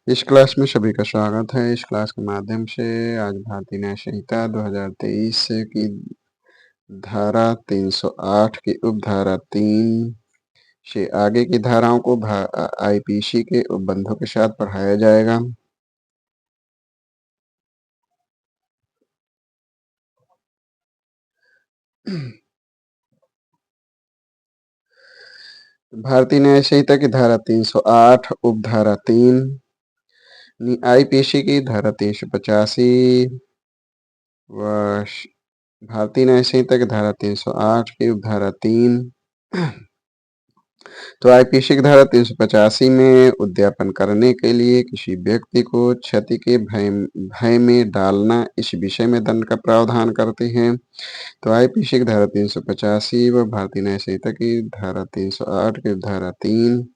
इस क्लास में सभी का स्वागत है। इस क्लास के माध्यम से आज भारतीय न्याय संहिता 2023 की धारा 308 की उपधारा 3 से आगे की धाराओं को आईपीसी के उपबंधों के साथ पढ़ाया जाएगा। भारतीय न्याय संहिता की धारा 308 उपधारा 3 आईपीसी की धारा 385 व भारतीय न्याय संहिता की धारा 308 की उपधारा 3। तो आईपीसी की धारा 385 में उद्यापन करने के लिए किसी व्यक्ति को क्षति के भय में डालना इस विषय में दंड का प्रावधान करते हैं। तो आईपीसी की धारा 385 व भारतीय न्याय संहिता की धारा 308 की धारा 3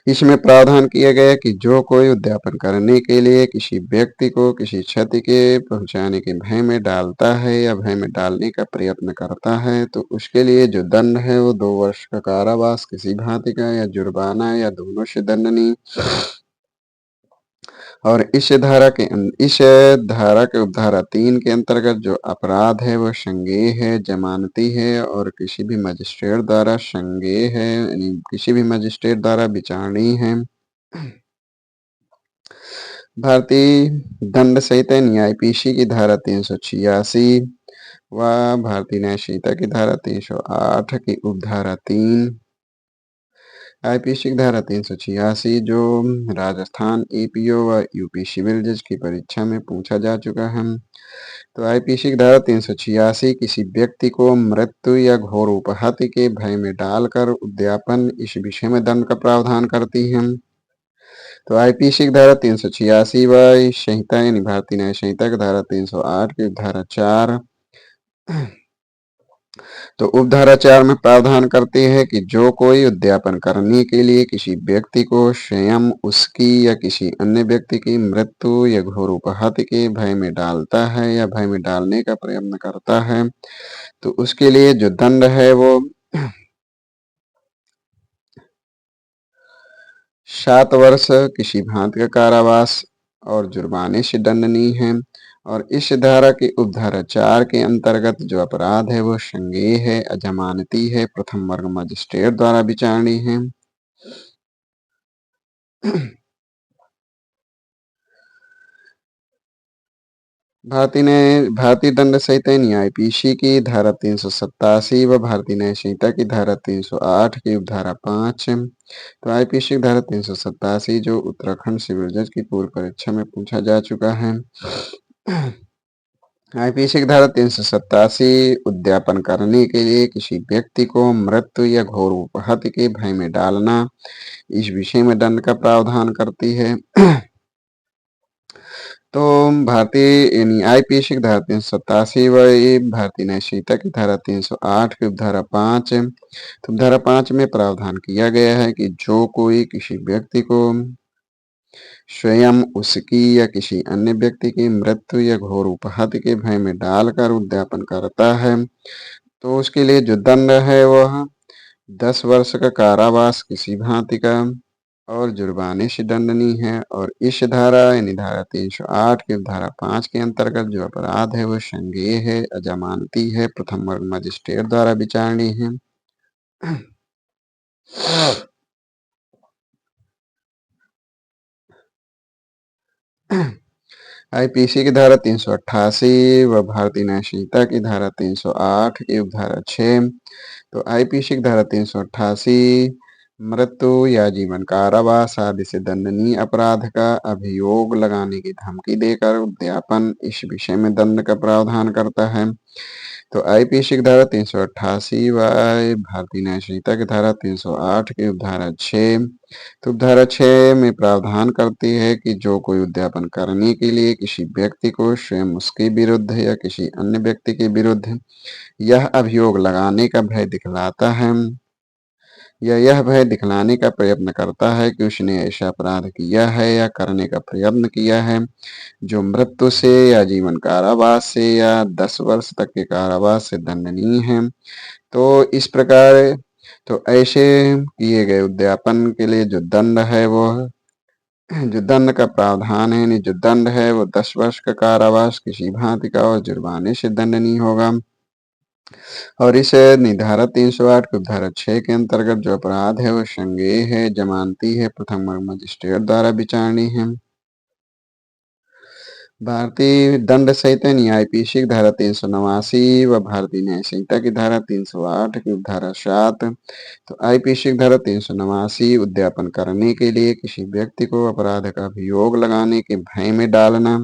इसमें प्रावधान किया गया कि जो कोई उद्यापन करने के लिए किसी व्यक्ति को किसी क्षति के पहुंचाने के भय में डालता है या भय में डालने का प्रयत्न करता है तो उसके लिए जो दंड है वो 2 वर्ष का कारावास किसी भांति का या जुर्माना या दोनों से दंडनीय। और इस धारा के उपधारा 3 के अंतर्गत जो अपराध है वह संज्ञेय है, जमानती है और किसी भी मजिस्ट्रेट द्वारा संज्ञेय है, यानी किसी भी मजिस्ट्रेट द्वारा विचारणीय है। भारतीय दंड संहिता यानी आईपीसी की धारा 386 व भारतीय न्याय संहिता की धारा 308 की उपधारा 3। आईपीसी की धारा 386 जो राजस्थान एपीओ व यूपी सिविल जज की परीक्षा में पूछा जा चुका है। तो आईपीसी की धारा 386 किसी व्यक्ति को मृत्यु या घोर उपहत्या के भय में डालकर उद्यापन इस विषय में दंड का प्रावधान करती है। तो आईपीसी की धारा 386 व संहिता यानी भारतीय न्याय संहिता की धारा 308 की धारा 4। तो उपधारा 4 में प्रावधान करती है कि जो कोई उद्यापन करने के लिए किसी व्यक्ति को स्वयं उसकी या किसी अन्य व्यक्ति की मृत्यु या घोर उपहत्या के भय में डालता है या भय में डालने का प्रयत्न करता है तो उसके लिए जो दंड है वो 7 वर्ष किसी भांति का कारावास और जुर्माने से दंडनीय है। और इस धारा की उपधारा 4 के अंतर्गत जो अपराध है वो संज्ञेय है, अजमानती है, प्रथम वर्ग मजिस्ट्रेट द्वारा विचारणीय है। भारतीय दंड संहिता यानी आईपीसी की धारा 387 व भारतीय न्याय संहिता की धारा 308 की उपधारा 5। तो आईपीसी की धारा 387 जो उत्तराखंड सिविल जज की पूर्व परीक्षा में पूछा जा चुका है। आईपीसी की धारा 387 उद्यापन करने के लिए किसी व्यक्ति को मृत्यु या घोर उपहत्या के भय में डालना इस विषय में दंड का प्रावधान करती है। तो भारतीय यानी आईपीसी की धारा 387 व भारतीय न्याय संहिता की धारा 308 की उपधारा 5। तो धारा 5 में प्रावधान किया गया है कि जो कोई किसी व्यक्ति को स्वयं उसकी या किसी अन्य व्यक्ति की मृत्यु या घोर उपहत्या के भय में डालकर उद्यापन करता है तो उसके लिए जो दंड है वह 10 वर्ष का कारावास किसी भांति का और जुर्माने से दंडनीय है। और इस धारा यानी धारा 308 के धारा 5 के अंतर्गत जो अपराध है वो संज्ञेय है, अजमानती है, प्रथम वर्ग मजिस्ट्रेट द्वारा विचारणीय है। आईपीसी की धारा 388 व भारतीय न्याय संहिता की धारा 308 की उपधारा 6। तो आईपीसी की धारा 388 मृत्यु या जीवन कारावास आदि से दंडनीय अपराध का अभियोग लगाने की धमकी देकर उद्यापन इस विषय में दंड का प्रावधान करता है। तो आईपीसी की धारा 388 व भारतीय न्याय संहिता की धारा 308 की उपधारा 6। तो उपधारा 6 में प्रावधान करती है कि जो कोई उद्यापन करने के लिए किसी व्यक्ति को स्वयं उसके विरुद्ध या किसी अन्य व्यक्ति के विरुद्ध यह अभियोग लगाने का भय दिखलाता है या यह भय दिखलाने का प्रयत्न करता है कि उसने ऐसा अपराध किया है या करने का प्रयत्न किया है जो मृत्यु से या जीवन कारावास से या 10 वर्ष तक के कारावास से दंडनीय है। तो इस प्रकार तो ऐसे किए गए उद्यापन के लिए जो दंड है वो जो दंड का प्रावधान है, यानी जो दंड है वो 10 वर्ष का कारावास किसी भांति का और जुर्माने से दंडनीय होगा। और इस निर्धारा 308 के उपधारा 6 के अंतर्गत जो अपराध है वो संज्ञेय है, जमानती है, प्रथम वर्ग मजिस्ट्रेट द्वारा विचारणीय है। भारतीय दंड संहिता न्यायपीशिक धारा 389 व भारतीय न्याय संहिता की धारा 308 की उपधारा 7। तो आईपीशिक धारा 389 उद्यापन करने के लिए किसी व्यक्ति को अपराध का अभियोग लगाने के भय में डालना।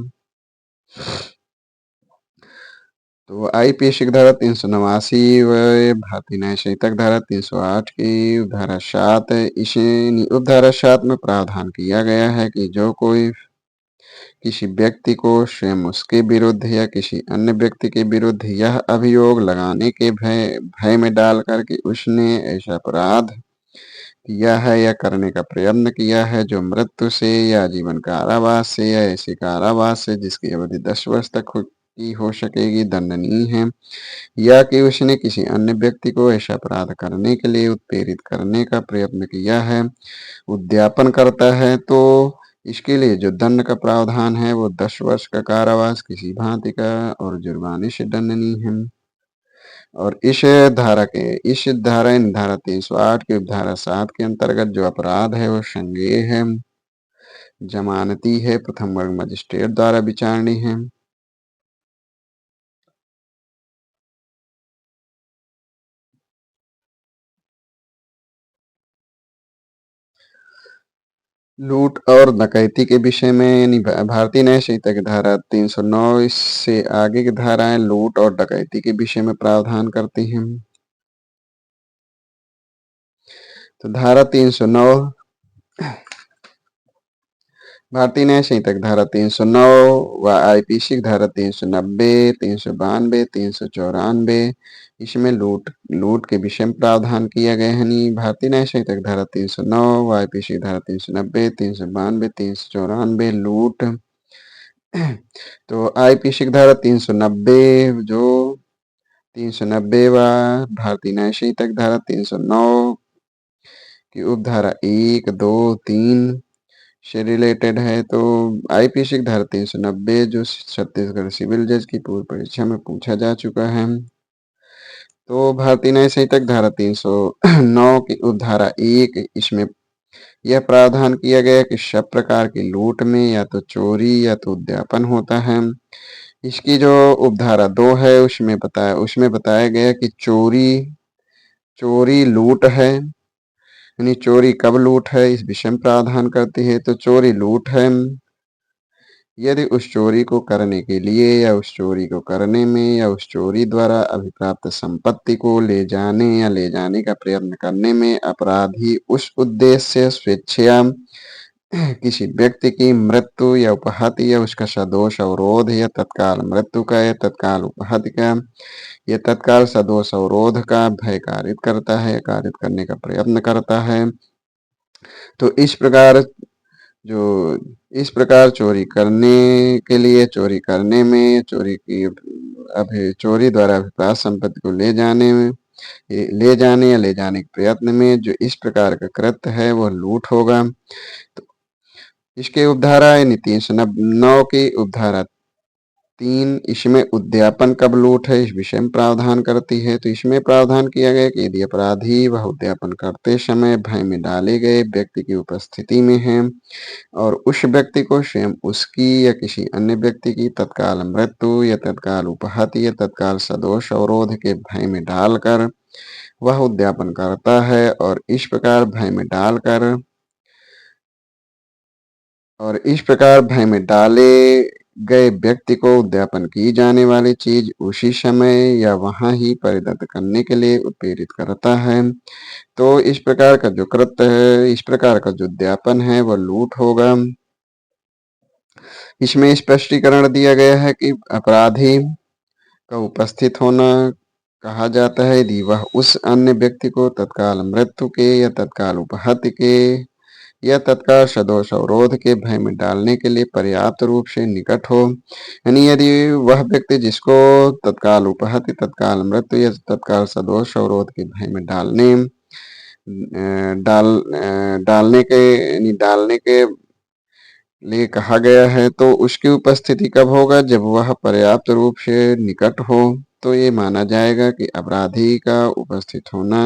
तो आईपीसी की धारा 389 व भारतीय न्याय संहिता की धारा 308 की उपधारा 7, इस उपधारा 7 में प्रावधान किया गया है कि जो कोई किसी व्यक्ति को स्वयं उसके विरुद्ध या किसी अन्य व्यक्ति के विरुद्ध यह अभियोग लगाने के भय में डाल करके उसने ऐसा अपराध किया है या करने का प्रयत्न किया है जो मृत्यु से या जीवन कारावास से या ऐसे कारावास से जिसकी अवधि 10 वर्ष तक की हो सकेगी दंडनीय है, या कि उसने किसी अन्य व्यक्ति को ऐसा अपराध करने के लिए उत्प्रेरित करने का प्रयत्न किया है, उद्यापन करता है, तो इसके लिए जो दंड का प्रावधान है वो 10 वर्ष का कारावास किसी भांति का और जुर्माने से दंडनीय है। और इस धारा 308 की धारा 7 के अंतर्गत जो अपराध है वो संज्ञेय है, जमानती है, प्रथम वर्ग मजिस्ट्रेट द्वारा विचारणीय है। लूट और डकैती के विषय में यानी भारतीय न्याय संहिता की धारा 309 इससे आगे की धाराएं लूट और डकैती के विषय में प्रावधान करती हैं। तो धारा 309 भारतीय न्याय संहिता की धारा 309 व आईपीसी की धारा 390, 392, 394 इसमें लूट लूट के विषय में प्रावधान किया गया है। भारतीय न्याय संहिता की धारा 309 व आईपीसी की धारा 390, 392, 394 लूट। तो आईपीसी की धारा 390 जो 390 व भारतीय न्याय संहिता की धारा 309 की उपधारा 1, 2, 3 से रिलेटेड है। तो आईपीसी की धारा 390 जो छत्तीसगढ़ सिविल जज की पूर्व परीक्षा में पूछा जा चुका है। तो भारतीय न्याय संहिता की धारा 309 की उपधारा 1 इसमें यह प्रावधान किया गया कि सब प्रकार की लूट में या तो चोरी या तो उद्यापन होता है। इसकी जो उपधारा 2 है उसमें बताया गया कि चोरी चोरी लूट है, यानी चोरी कब लूट है इस विषय में प्रावधान करती है। तो चोरी लूट है यदि उस चोरी को करने के लिए या उस चोरी को करने में या उस चोरी द्वारा अभिप्राप्त संपत्ति को ले जाने या ले जाने का प्रयत्न करने में अपराधी उस उद्देश्य से स्वेच्छया किसी व्यक्ति की मृत्यु या उपहत्या या उसका सदोष अवरोध या तत्काल मृत्यु का या तत्काल उपहत्या का या तत्काल सदोष अवरोध का भय कारित करता है, कारित करने का प्रयत्न करता है। तो इस प्रकार चोरी करने के लिए चोरी करने में चोरी द्वारा अभिप्राप्त संपत्ति को ले जाने या ले जाने के प्रयत्न में जो इस प्रकार का कृत्य है वह लूट होगा। तो इसके उपधारा यानी 309 की उपधारा 3 इसमें उद्यापन कब लूट है इस विषय में प्रावधान करती है। तो इसमें प्रावधान किया गया कि यदि अपराधी वह उद्यापन करते समय भय में डाले गए व्यक्ति की उपस्थिति में है और उस व्यक्ति को स्वयं उसकी या किसी अन्य व्यक्ति की तत्काल मृत्यु या तत्काल उपहत्या या तत्काल सदोष अवरोध के भय में डालकर वह उद्यापन करता है और इस प्रकार भय में डाले गए व्यक्ति को उद्यापन की जाने वाली चीज उसी समय या वहां ही परिदत्त करने के लिए उत्प्रेरित करता है। तो इस प्रकार का जो कृत्य है, इस प्रकार का जो उद्यापन है वह लूट होगा। इसमें स्पष्टीकरण दिया गया है कि अपराधी का उपस्थित होना कहा जाता है यदि वह उस अन्य व्यक्ति को तत्काल मृत्यु के या तत्काल उपहत्या के या तत्काल सदोष अवरोध के भय में डालने के लिए पर्याप्त रूप से निकट हो, यानी यदि वह व्यक्ति जिसको तत्काल उपहत्या, तत्काल मृत्यु या तत्काल सदोष अवरोध के भय में डालने डालने के लिए कहा गया है, तो उसकी उपस्थिति कब होगा? जब वह पर्याप्त रूप से निकट हो, तो ये माना जाएगा कि अपराधी का उपस्थित होना,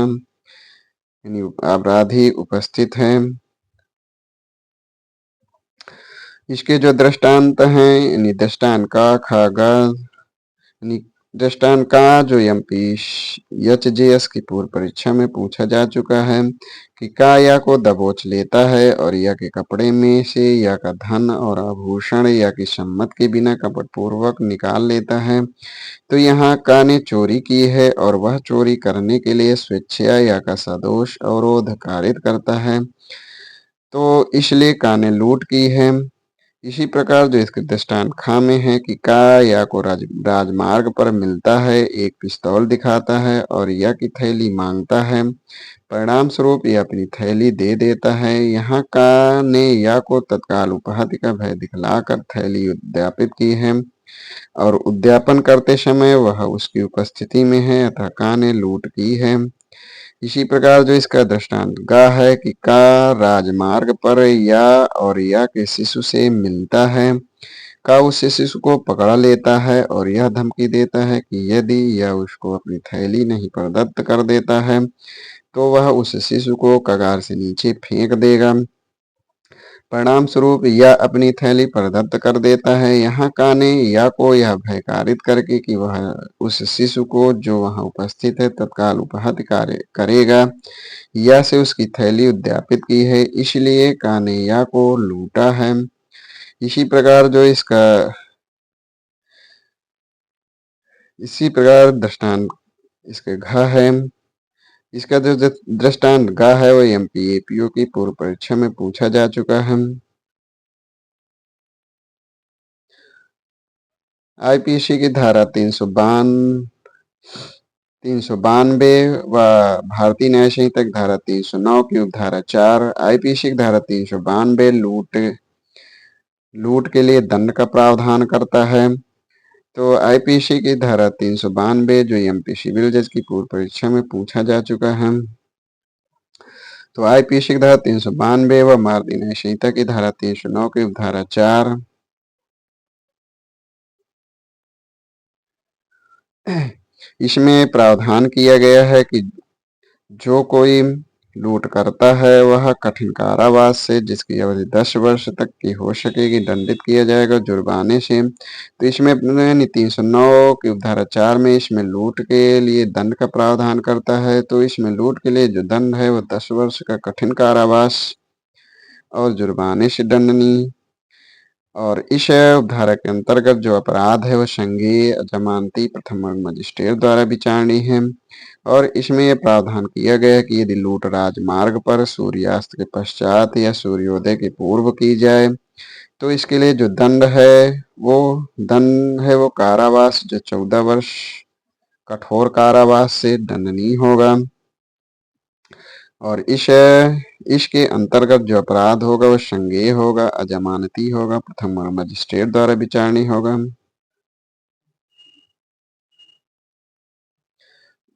यानी अपराधी उपस्थित है। इसके जो दृष्टांत हैं, यानी दृष्टांत का, खा, गा, यानी दृष्टांत का जो एमपी एचजेएस की पूर्व परीक्षा में पूछा जा चुका है कि का या को दबोच लेता है और या के कपड़े में से या का धन और आभूषण या की सम्मत के बिना कपट पूर्वक निकाल लेता है, तो यहाँ का ने चोरी की है और वह चोरी करने के लिए स्वेच्छा या का सदोष अवरोध कारित करता है, तो इसलिए का ने लूट की है। इसी प्रकार जो इसके दृष्टांत खा में है कि का या को राजमार्ग पर मिलता है, एक पिस्तौल दिखाता है और या की थैली मांगता है, परिणाम स्वरूप यह अपनी थैली दे देता है। यहाँ का ने या को तत्काल उपहति का भय दिखलाकर थैली उद्यापित की है और उद्यापन करते समय वह उसकी उपस्थिति में है, अतः का ने लूट की है। इसी प्रकार जो इसका दृष्टांत गा है कि का राजमार्ग पर या और या के शिशु से मिलता है, का उस शिशु को पकड़ा लेता है और यह धमकी देता है कि यदि यह उसको अपनी थैली नहीं प्रदत्त कर देता है, तो वह उस शिशु को कगार से नीचे फेंक देगा। परिणाम स्वरूप यह अपनी थैली प्रदत्त कर देता है। यहाँ का ने या को यह भयकारित करके कि वह उस शिशु को जो वहां उपस्थित है तत्काल उपहत कार्य करेगा, या से उसकी थैली उद्यापित की है, इसलिए का ने या को लूटा है। इसी प्रकार दृष्टांत इसके घ है। इसका जो दृष्टांत गा है वो एमपी एपीओ की पूर्व परीक्षा में पूछा जा चुका है। आईपीसी की धारा 392 व भारतीय न्याय संहिता की धारा 309 की उपधारा 4, आईपीसी की धारा 392 लूट के लिए दंड का प्रावधान करता है। तो आईपीसी की धारा 392 जो एमपी सिविल जज की पूर्व परीक्षा में पूछा जा चुका है। तो आईपीसी की धारा 392 व भारतीय न्याय संहिता की धारा 309 की उपधारा 4, इसमें प्रावधान किया गया है कि जो कोई लूट करता है वह कठिन कारावास से, जिसकी अवधि 10 वर्ष तक की हो सकेगी, दंडित किया जाएगा जुर्माने से। तो इसमें 309 की उपधारा 4 में इसमें लूट के लिए दंड का प्रावधान करता है। तो इसमें लूट के लिए जो दंड है वो 10 वर्ष का कठिन कारावास और जुर्माने से दंडनीय। और इस धारा के अंतर्गत जो अपराध है वह संज्ञेय जमानती प्रथम वर्ग मजिस्ट्रेट द्वारा विचारणीय है। और इसमें यह प्रावधान किया गया है कि यदि लूट राजमार्ग पर सूर्यास्त के पश्चात या सूर्योदय के पूर्व की जाए, तो इसके लिए जो दंड है वो कारावास जो 14 वर्ष कठोर कारावास से दंडनीय होगा। और इसके अंतर्गत जो अपराध होगा वो संज्ञेय होगा, अजमानती होगा, प्रथम वर्ग मजिस्ट्रेट द्वारा विचारणीय होगा।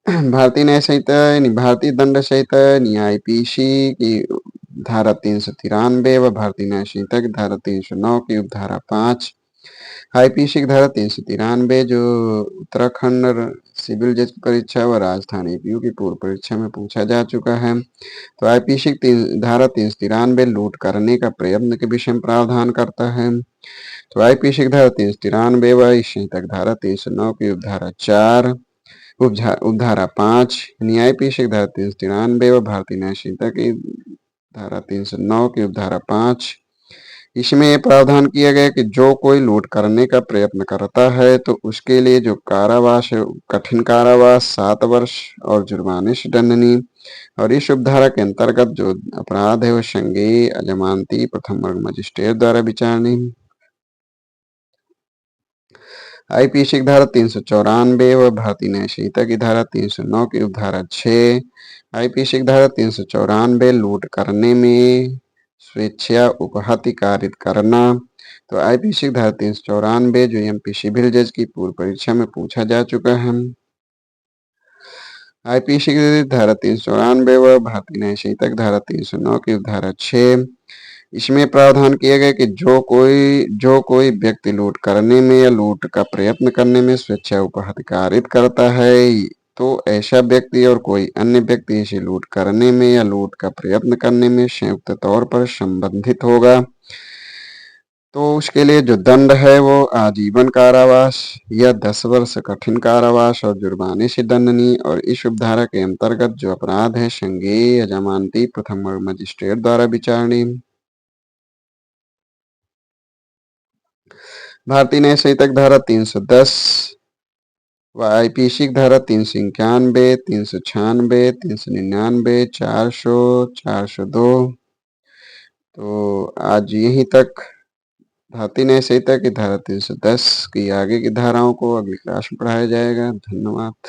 भारतीय न्याय संहिता यानी भारतीय दंड संहिता आईपीसी की धारा 393 व भारतीय न्याय संहिता की धारा 309 की उपधारा 5, आईपीसी की धारा 393 जो उत्तराखंड सिविल जज की परीक्षा व राजस्थान एपीयू की पूर्व परीक्षा में पूछा जा चुका है। तो आईपीसी की धारा 393 लूट करने का प्रयत्न के विषय में प्रावधान करता है। तो आईपीसी की धारा 393 व इस संहिता की धारा 309 की उपधारा 4, उपधारा 5, न्यायपीठ धारा 393 व भारतीय न्याय संहिता की धारा 309 की उपधारा 5, इसमें यह प्रावधान किया गया कि जो कोई लूट करने का प्रयत्न करता है तो उसके लिए जो कारावास है कठिन कारावास 7 वर्ष और जुर्माने से दंडनीय। और इस उपधारा के अंतर्गत जो अपराध है वो संज्ञेय अजमानती प्रथम वर्ग मजिस्ट्रेट द्वारा विचारणीय। आईपीसी की धारा 394 व भारतीय न्याय संहिता की धारा 309 की उपधारा 6, आईपीसी की धारा 394 लूट करने में स्वेच्छा उपहति कारित करना। तो आईपीसी की धारा 394 जो एमपी सिविल जज की पूर्व परीक्षा में पूछा जा चुका है। आईपीसी की धारा 394 व भारतीय न्याय संहिता की धारा 309 की धारा 6 इसमें प्रावधान किया गया कि जो कोई व्यक्ति लूट करने में या लूट का प्रयत्न करने में स्वेच्छा उपहत करता है तो ऐसा व्यक्ति और कोई अन्य व्यक्ति इसे लूट करने में या लूट का प्रयत्न करने में संयुक्त तौर पर संबंधित होगा तो उसके लिए जो दंड है वो आजीवन कारावास या 10 वर्ष कठिन कारावास और जुर्माने से दंडनीय और इस उपधारा के अंतर्गत जो अपराध है संज्ञेय जमानती प्रथम वर्ग मजिस्ट्रेट द्वारा विचारणीय। भारतीय न्याय संहिता की धारा 310 व आईपीसी की धारा 391 396 399 400 402। तो आज यहीं तक भारतीय न्याय संहिता की धारा 310 की आगे की धाराओं को अगली क्लास में पढ़ाया जाएगा। धन्यवाद।